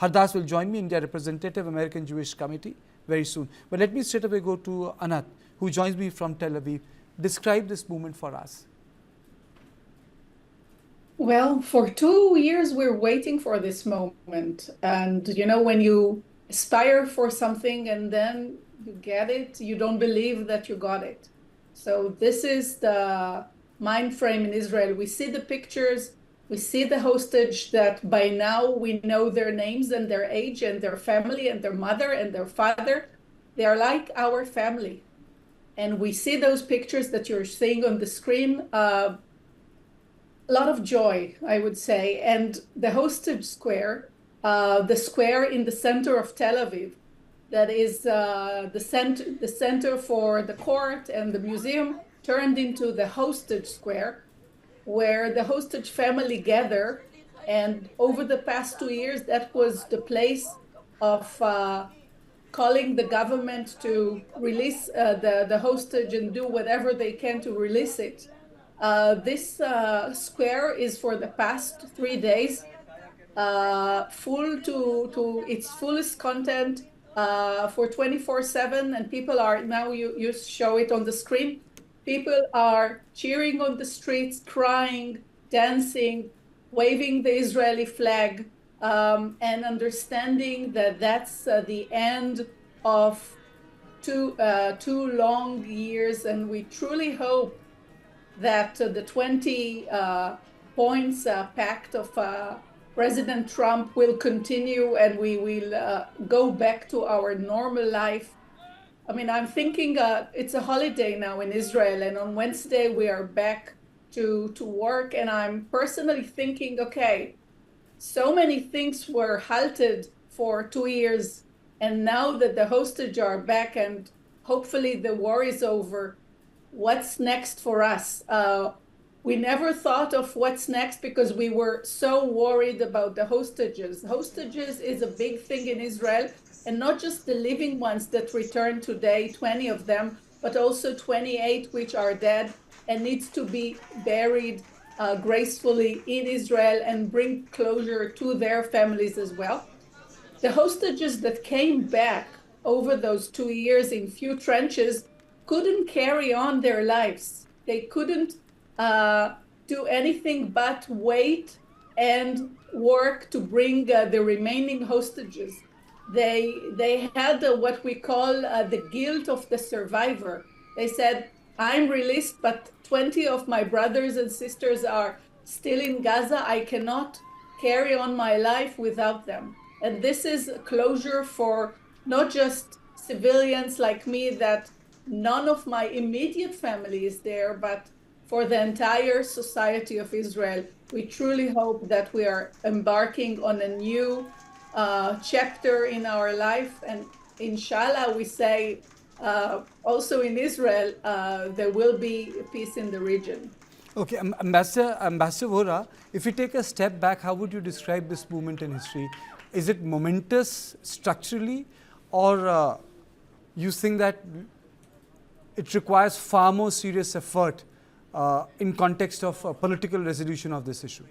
Hardas will join me, India representative, American Jewish Committee, very soon. But let me straight away go to Anat, who joins me from Tel Aviv. Describe this movement for us. Well, for 2 years, we're waiting for this moment. And, you know, when you aspire for something and then you get it, you don't believe that you got it. So this is the mind frame in Israel. We see the pictures, we see the hostage that by now we know their names and their age and their family and their mother and their father. They are like our family. And we see those pictures that you're seeing on the screen. A lot of joy, I would say. And the hostage square, the square in the center of Tel Aviv, that is the center for the court and the museum, turned into the hostage square, where the hostage family gather. And over the past 2 years, that was the place of calling the government to release the hostage and do whatever they can to release it. This square is for the past 3 days, full to its fullest content, for 24/7, and people are, now you show it on the screen, people are cheering on the streets, crying, dancing, waving the Israeli flag, and understanding that that's the end of two long years. And we truly hope that the 20 points pact of President Trump will continue, and we will go back to our normal life. I mean, I'm thinking it's a holiday now in Israel, and on Wednesday we are back to work, and I'm personally thinking, okay, so many things were halted for 2 years, and now that the hostage are back and hopefully the war is over, what's next for us? We never thought of what's next because we were so worried about the hostages. Hostages is a big thing in Israel, and not just the living ones that returned today, 20 of them, but also 28 which are dead and needs to be buried gracefully in Israel and bring closure to their families as well. The hostages that came back over those 2 years in few trenches couldn't carry on their lives. They couldn't do anything but wait and work to bring the remaining hostages. They had what we call the guilt of the survivor. They said, I'm released, but 20 of my brothers and sisters are still in Gaza. I cannot carry on my life without them. And this is closure for not just civilians like me, that none of my immediate family is there, but for the entire society of Israel. We truly hope that we are embarking on a new chapter in our life. And inshallah, we say, also in Israel, there will be peace in the region. Okay, Ambassador Vora, if you take a step back, how would you describe this movement in history? Is it momentous structurally, or you think that it requires far more serious effort in context of political resolution of this issue?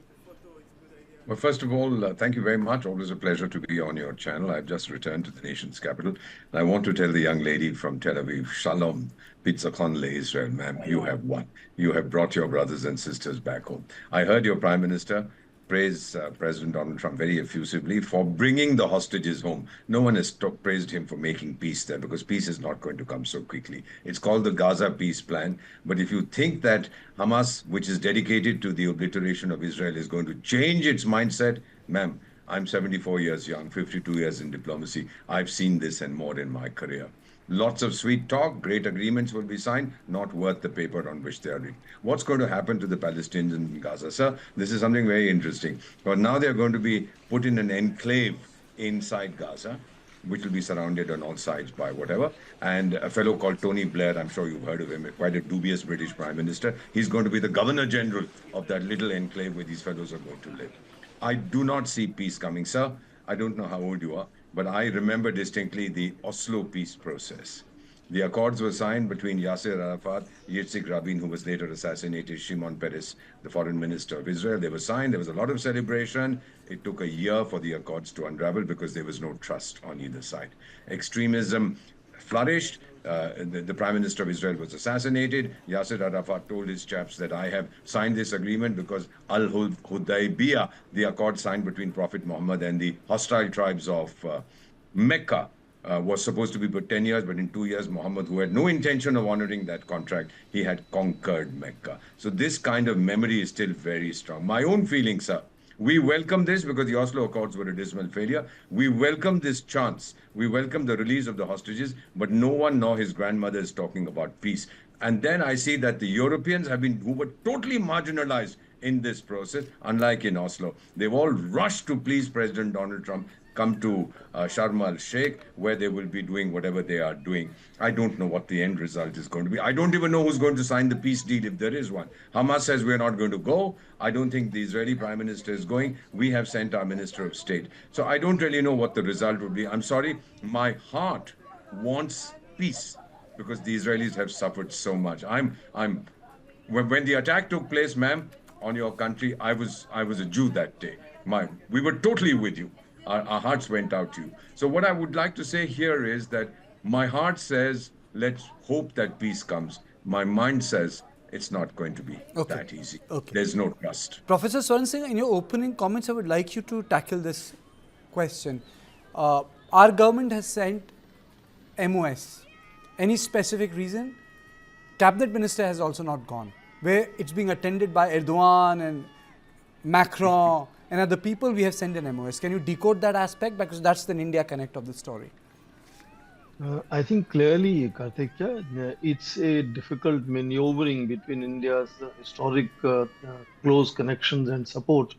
Well, first of all, thank you very much. Always a pleasure to be on your channel. I've just returned to the nation's capital. And I want to tell the young lady from Tel Aviv, Shalom, Pitzakon le Israel, ma'am, you have won. You have brought your brothers and sisters back home. I heard your Prime Minister praise President Donald Trump very effusively for bringing the hostages home. No one has praised him for making peace there, because peace is not going to come so quickly. It's called the Gaza Peace Plan. But if you think that Hamas, which is dedicated to the obliteration of Israel, is going to change its mindset, ma'am, I'm 74 years young, 52 years in diplomacy. I've seen this and more in my career. Lots of sweet talk, great agreements will be signed, not worth the paper on which they are written. What's going to happen to the Palestinians in Gaza? Sir, this is something very interesting. But now they're going to be put in an enclave inside Gaza, which will be surrounded on all sides by whatever. And a fellow called Tony Blair, I'm sure you've heard of him, quite a dubious British Prime Minister. He's going to be the Governor General of that little enclave where these fellows are going to live. I do not see peace coming, sir. I don't know how old you are, but I remember distinctly the Oslo peace process. The accords were signed between Yasser Arafat, Yitzhak Rabin, who was later assassinated, Shimon Peres, the foreign minister of Israel. They were signed. There was a lot of celebration. It took a year for the accords to unravel because there was no trust on either side. Extremism flourished. The Prime Minister of Israel was assassinated. Yasser Arafat told his chaps that I have signed this agreement because Al-Hudaybiyah, the accord signed between Prophet Muhammad and the hostile tribes of Mecca, was supposed to be for 10 years, but in 2 years, Muhammad, who had no intention of honoring that contract, he had conquered Mecca. So this kind of memory is still very strong. My own feelings, sir, we welcome this because the Oslo Accords were a dismal failure. We welcome this chance. We welcome the release of the hostages, but no one nor his grandmother is talking about peace. And then I see that the Europeans who were totally marginalized in this process, unlike in Oslo. They've all rushed to please President Donald Trump, come to Sharm el-Sheikh, where they will be doing whatever they are doing. I don't know what the end result is going to be. I don't even know who's going to sign the peace deal if there is one. Hamas says we're not going to go. I don't think the Israeli Prime Minister is going. We have sent our Minister of State. So I don't really know what the result would be. I'm sorry, my heart wants peace because the Israelis have suffered so much. When the attack took place, ma'am, on your country, I was a Jew that day. We were totally with you. Our hearts went out to you. So what I would like to say here is that my heart says, let's hope that peace comes. My mind says it's not going to be that easy. There's no trust. Professor Swaran Singh, in your opening comments, I would like you to tackle this question. Our government has sent MOS. Any specific reason? Cabinet Minister has also not gone, where it's being attended by Erdogan and Macron and other people. We have sent an MOS. Can you decode that aspect? Because that's the India connect of the story. I think clearly, Karthik, it's a difficult maneuvering between India's historic close connections and support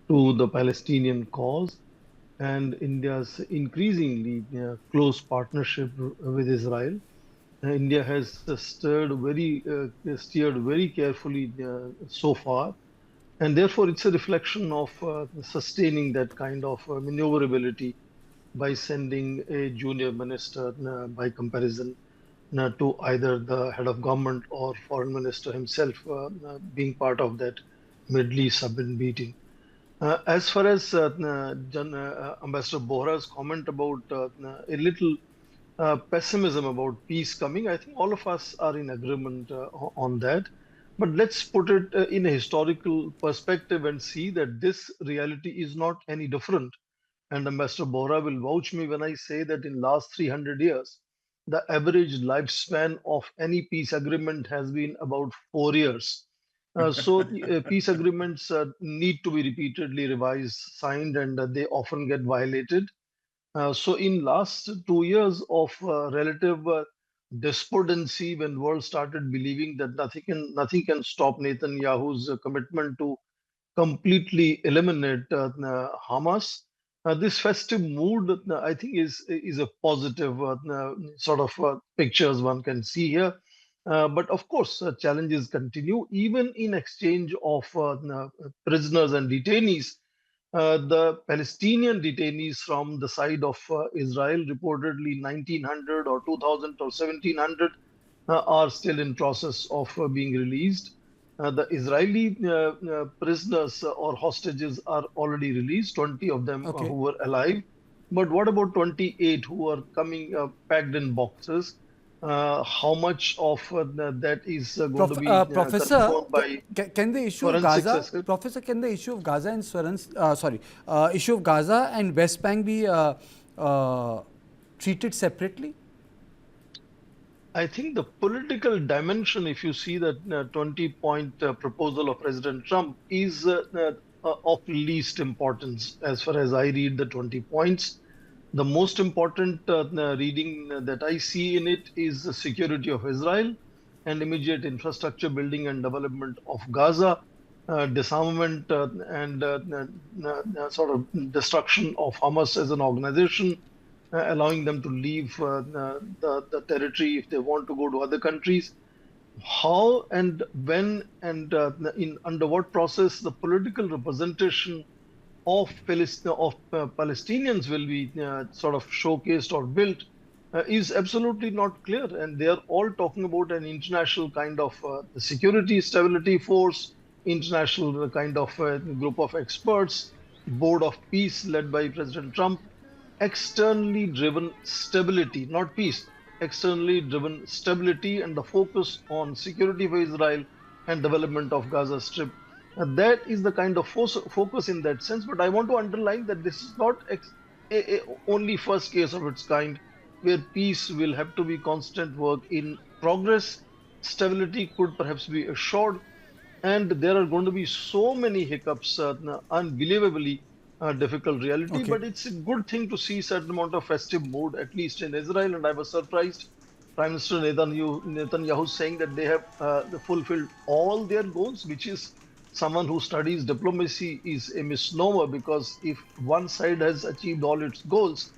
to the Palestinian cause and India's increasingly close partnership with Israel. India has steered very carefully so far, and therefore it's a reflection of sustaining that kind of maneuverability by sending a junior minister by comparison to either the head of government or foreign minister himself being part of that Middle East summit meeting. As far as Ambassador Bohra's comment about a little pessimism about peace coming, I think all of us are in agreement on that. But let's put it in a historical perspective and see that this reality is not any different. And Ambassador Bohra will vouch me when I say that in last 300 years, the average lifespan of any peace agreement has been about 4 years. So peace agreements need to be repeatedly revised, signed, and they often get violated. So in last 2 years of relative despondency, when world started believing that nothing can stop Netanyahu's commitment to completely eliminate Hamas, this festive mood, I think, is a positive sort of pictures one can see here. But of course, challenges continue even in exchange of prisoners and detainees. The Palestinian detainees from the side of Israel, reportedly 1900 or 2000 or 1700, are still in process of being released. The Israeli prisoners or hostages are already released, 20 of them who were alive. But what about 28 who are coming packed in boxes? How much of that is going to be Professor, by can the issue of Gaza, Professor, can the issue of Gaza and issue of Gaza and West Bank be treated separately? I think the political dimension, if you see that 20-point proposal of President Trump, is of least importance as far as I read the 20 points. The most important reading that I see in it is the security of Israel and immediate infrastructure building and development of Gaza, disarmament and sort of destruction of Hamas as an organization, allowing them to leave the territory if they want to go to other countries. How and when and under what process the political representation of Palestinians will be sort of showcased or built is absolutely not clear. And they are all talking about an international kind of security stability force, international kind of group of experts, board of peace led by President Trump, externally driven stability, not peace, externally driven stability and the focus on security for Israel and development of Gaza Strip. That is the kind of focus in that sense. But I want to underline that this is not only first case of its kind where peace will have to be constant work in progress. Stability could perhaps be assured, and there are going to be so many hiccups, unbelievably difficult reality. Okay. But it's a good thing to see certain amount of festive mood, at least in Israel. And I was surprised, Prime Minister Netanyahu saying that they have fulfilled all their goals, which is someone who studies diplomacy is a misnomer, because if one side has achieved all its goals,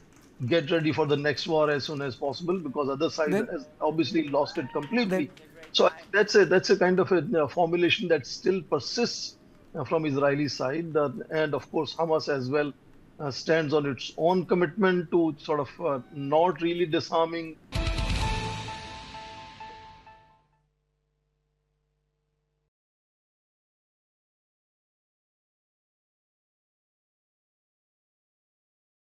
get ready for the next war as soon as possible, because other side Then, has obviously lost it completely. then So I think that's a kind of a formulation that still persists from Israeli side, and of course Hamas as well stands on its own commitment to sort of not really disarming,